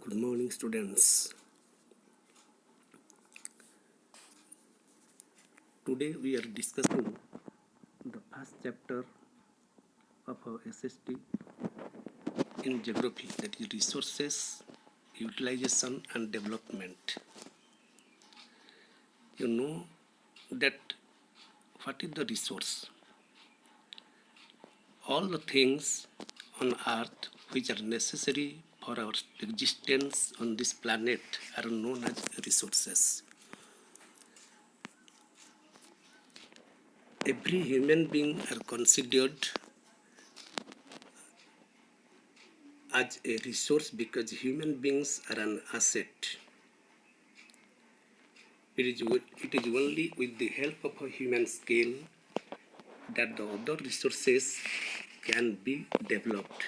Good morning, students. Today we are discussing the first chapter of our SST in geography, that is resources, utilization and development. You know that what is the resource? All the things on earth which are necessary for our existence on this planet are known as resources. Every human being are considered as a resource because human beings are an asset. It is only with the help of a human skill that the other resources can be developed.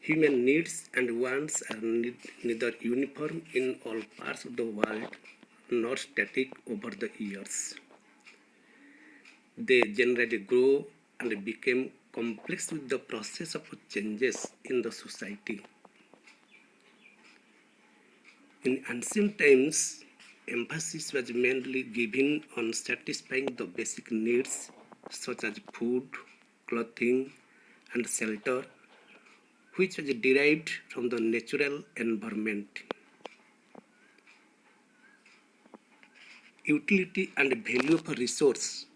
Human needs and wants are neither uniform in all parts of the world nor static over the years. They generally grow and become complex with the process of changes in the society. In ancient times, emphasis was mainly given on satisfying the basic needs such as food, clothing, and shelter, which was derived from the natural environment. Utility and value of a resource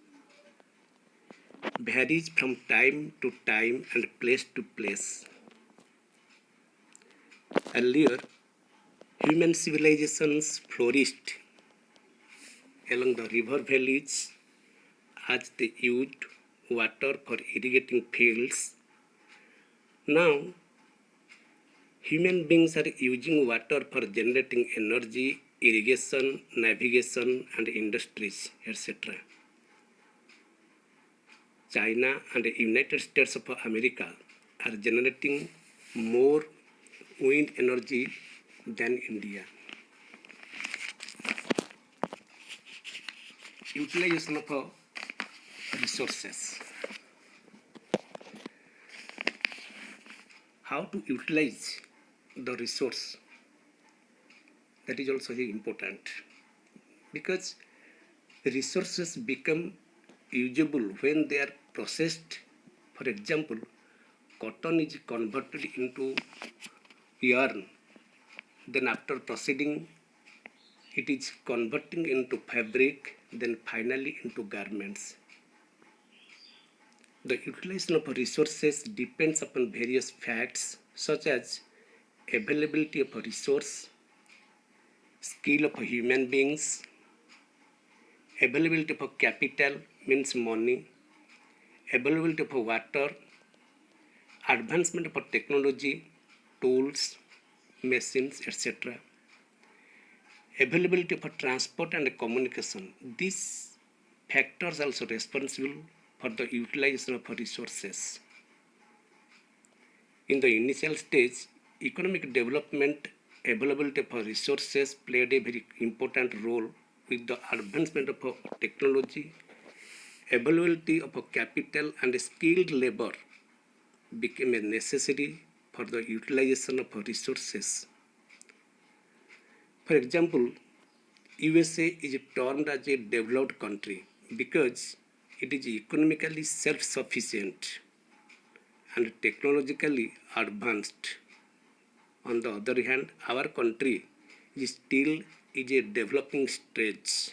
varies from time to time and place to place. Earlier, human civilizations flourished along the river valleys as they used water for irrigating fields. Now, human beings are using water for generating energy, irrigation, navigation, and industries, etc. China and the United States of America are generating more wind energy than India. Utilization of resources. How to utilize the resource, that is also very important, because resources become usable when they are processed. For example, cotton is converted into yarn, then after proceeding it is converting into fabric, then finally into garments. The utilization of resources depends upon various facts such as availability of a resource, skill of human beings, availability of capital means money, availability of water, advancement of technology, tools, machines, etc. Availability of transport and communication. These factors are also responsible for the utilization of resources. In the initial stage, economic development, availability of resources played a very important role with the advancement of technology. Availability of capital and skilled labor became a necessity for the utilization of resources. For example, USA is termed as a developed country because it is economically self-sufficient and technologically advanced. On the other hand, our country is still a developing stage.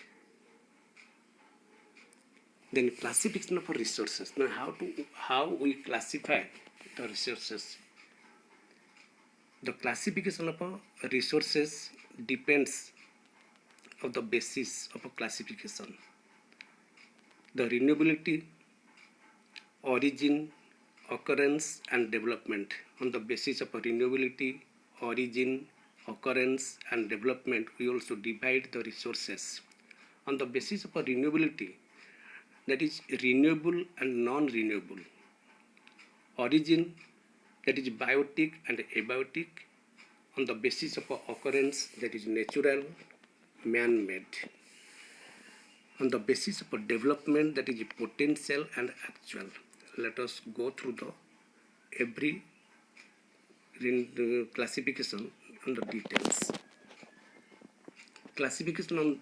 Then classification of resources. Now how we classify the resources? The classification of resources depends on the basis of a classification. The renewability, origin, occurrence and development. On the basis of renewability, origin, occurrence and development, we also divide the resources. On the basis of renewability, that is renewable and non-renewable. Origin, that is biotic and abiotic. On the basis of occurrence, that is natural, man-made. On the basis of development, that is potential and actual. Let us go through every classification on the details. Classification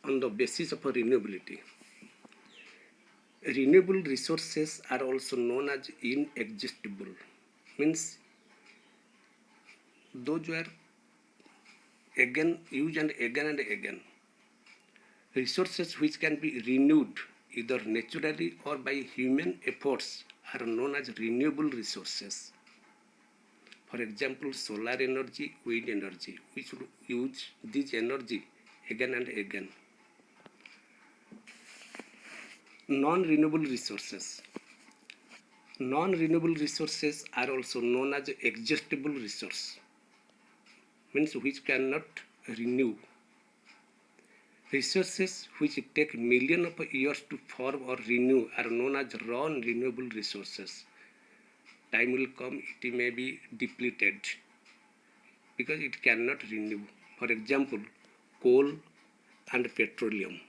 on the basis of renewability. Renewable resources are also known as inexhaustible, means those were again used and again. Resources which can be renewed either naturally or by human efforts are known as renewable resources. For example, solar energy, wind energy. We should use this energy again and again. Non-renewable resources. Non-renewable resources are also known as exhaustible resource, means which cannot renew. Resources which take millions of years to form or renew are known as raw renewable resources. Time will come, it may be depleted because it cannot renew. For example, coal and petroleum.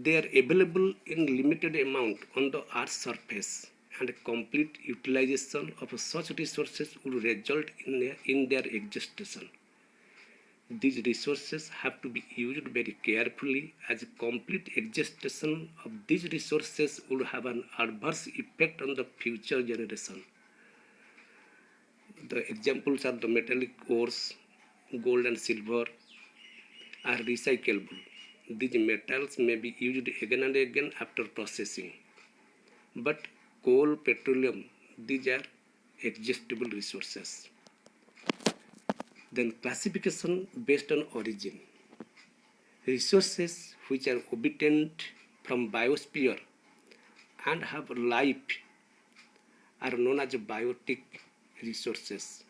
They are available in limited amount on the Earth's surface, and complete utilization of such resources would result in their exhaustion. These resources have to be used very carefully, as complete exhaustion of these resources would have an adverse effect on the future generation. The examples are the metallic ores, gold and silver are recyclable. These metals may be used again and again after processing. But coal, petroleum, these are exhaustible resources. Then classification based on origin. Resources which are obtained from biosphere and have life are known as biotic resources.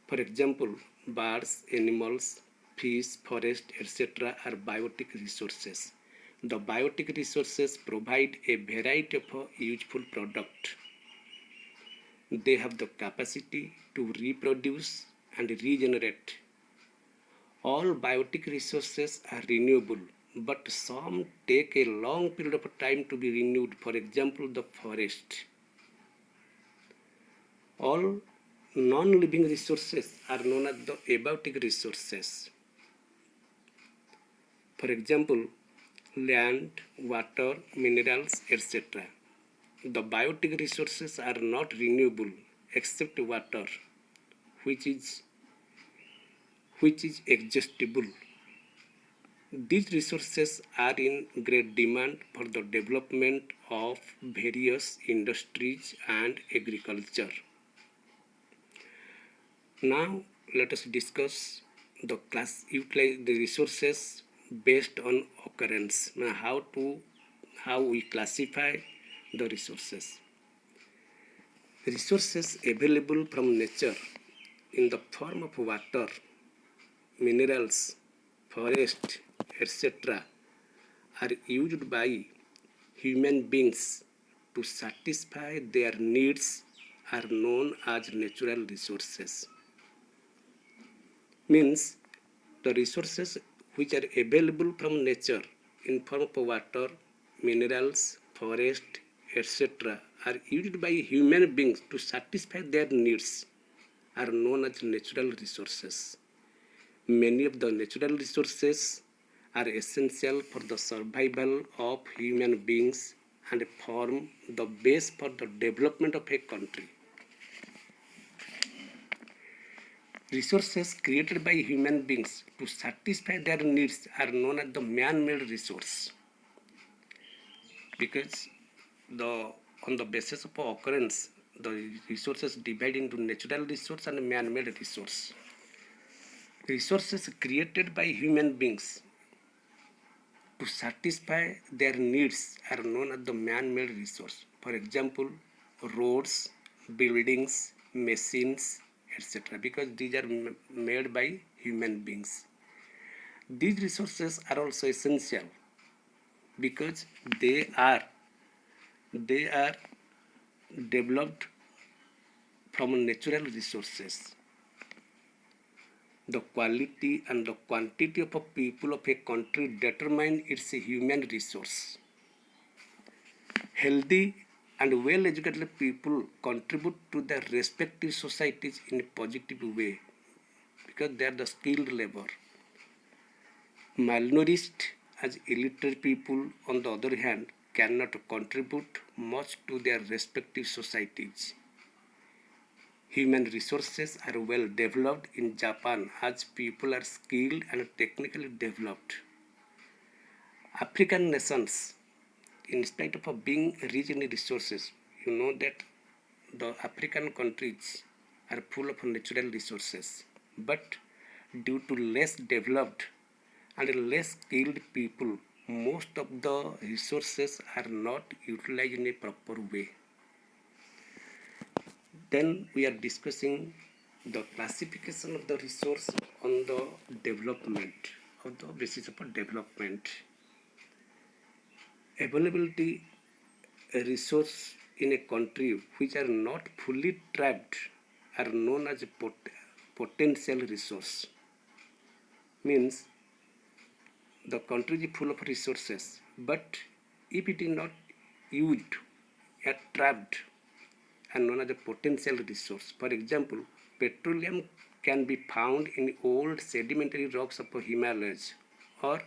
For example, birds, animals, fish, forest, etc. are biotic resources. The biotic resources provide a variety of useful products. They have the capacity to reproduce and regenerate. All biotic resources are renewable, but some take a long period of time to be renewed. For example, the forest. All non-living resources are known as the abiotic resources. For example, land, water, minerals, etc. The biotic resources are not renewable except water, which is exhaustible. These resources are in great demand for the development of various industries and agriculture. Now let us discuss utilize the resources based on occurrence. Now how we classify the resources. Resources available from nature in the form of water, minerals, forest, etc. are used by human beings to satisfy their needs are known as natural resources. Means the resources which are available from nature in form of water, minerals, forest, etc. are used by human beings to satisfy their needs are known as natural resources. Many of the natural resources are essential for the survival of human beings and form the base for the development of a country. Resources created by human beings to satisfy their needs are known as the man-made resource, because on the basis of occurrence, the resources divide into natural resource and man-made resource. Resources created by human beings to satisfy their needs are known as the man-made resource. For example, roads, buildings, machines, etc. because these are made by human beings. These resources are also essential because they are developed from natural resources. The quality and the quantity of a people of a country determine its human resource. Healthy and well-educated people contribute to their respective societies in a positive way because they are the skilled labor. Malnourished as illiterate people, on the other hand, cannot contribute much to their respective societies. Human resources are well developed in Japan as people are skilled and technically developed. African nations, in spite of being rich in resources, you know that the African countries are full of natural resources, but due to less developed and less skilled people, most of the resources are not utilized in a proper way. Then we are discussing the classification of the resource on the development, of the basis of development. Availability resource in a country which are not fully trapped are known as potential resource. Means the country is full of resources, but if it is not used, or trapped, and known as a potential resource. For example, petroleum can be found in old sedimentary rocks of Himalayas, or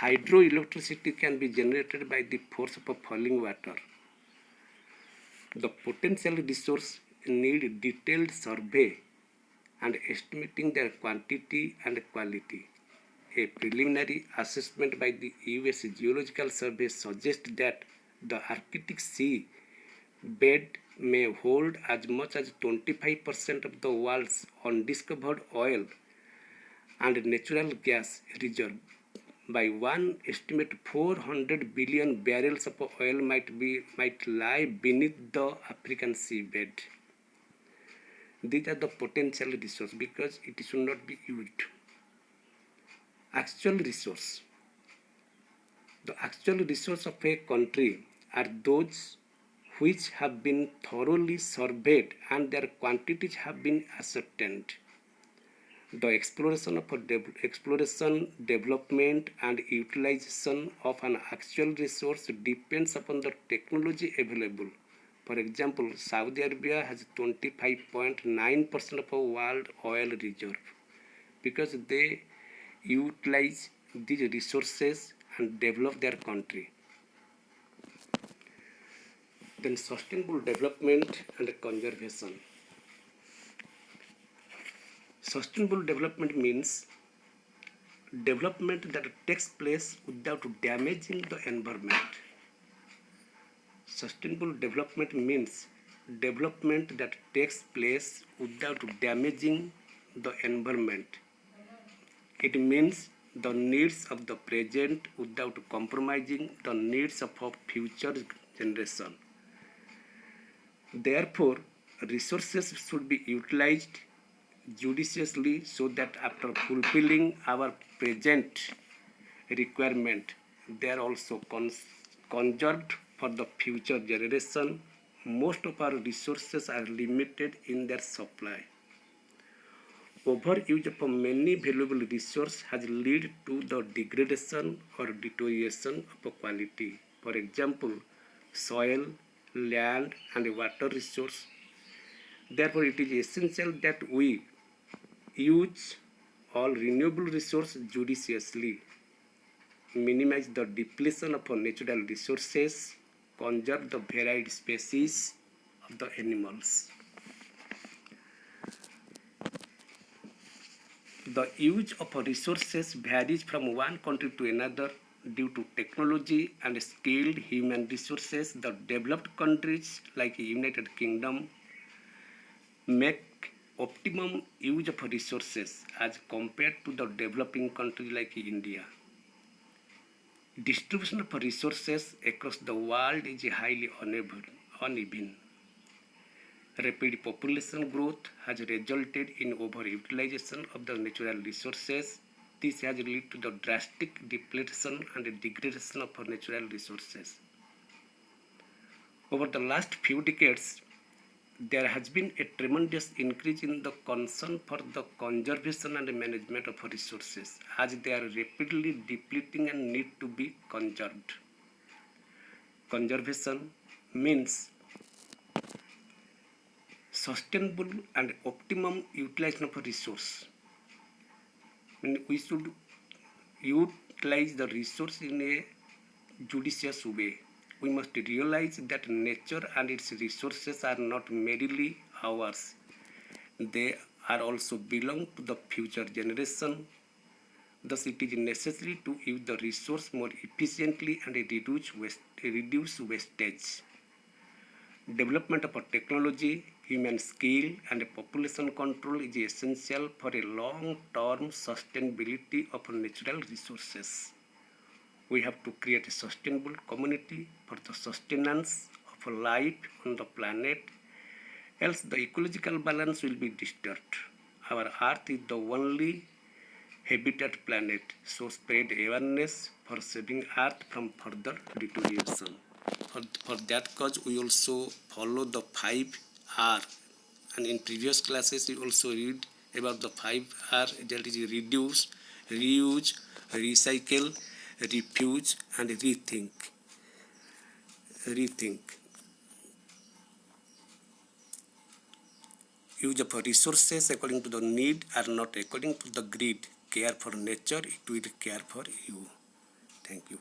hydroelectricity can be generated by the force of falling water. The potential resource need detailed survey and estimating their quantity and quality. A preliminary assessment by the US Geological Survey suggests that the Arctic Sea bed may hold as much as 25% of the world's undiscovered oil and natural gas reserve. By one estimate, 400 billion barrels of oil might lie beneath the African seabed. These are the potential resources because it should not be used. Actual resource. The actual resource of a country are those which have been thoroughly surveyed and their quantities have been ascertained. The exploration, development, and utilization of an actual resource depends upon the technology available. For example, Saudi Arabia has 25.9% of world oil reserve because they utilize these resources and develop their country. Then sustainable development and conservation. Sustainable development means development that takes place without damaging the environment. Sustainable development means development that takes place without damaging the environment. It means the needs of the present without compromising the needs of a future generation. Therefore, resources should be utilized judiciously so that after fulfilling our present requirement, they are also conserved for the future generation. Most of our resources are limited in their supply. Overuse of many valuable resources has led to the degradation or deterioration of quality. For example, soil, land, and water resource. Therefore, it is essential that we use all renewable resources judiciously, minimize the depletion of natural resources, conserve the varied species of the animals. The use of resources varies from one country to another due to technology and skilled human resources. The developed countries like United Kingdom make optimum use of resources as compared to the developing countries like India. Distribution of resources across the world is highly uneven. Rapid population growth has resulted in overutilization of the natural resources. This has led to the drastic depletion and degradation of natural resources. Over the last few decades, there has been a tremendous increase in the concern for the conservation and management of resources as they are rapidly depleting and need to be conserved. Conservation means Sustainable and optimum utilization of a resource. We should utilize the resource in a judicious way. We must realize that nature and its resources are not merely ours. They are also belong to the future generation. Thus, it is necessary to use the resource more efficiently and reduce wastage. Development of a technology, human skill, and population control is essential for a long-term sustainability of natural resources. We have to create a sustainable community for the sustenance of life on the planet, else the ecological balance will be disturbed. Our Earth is the only habitat planet, so spread awareness for saving Earth from further deterioration. For that cause, we also follow the 5R, and in previous classes we also read about the 5R, that is reduce, reuse, recycle, refuse, and rethink. Use of resources according to the need are not according to the greed. Care for nature, it will care for you. Thank you.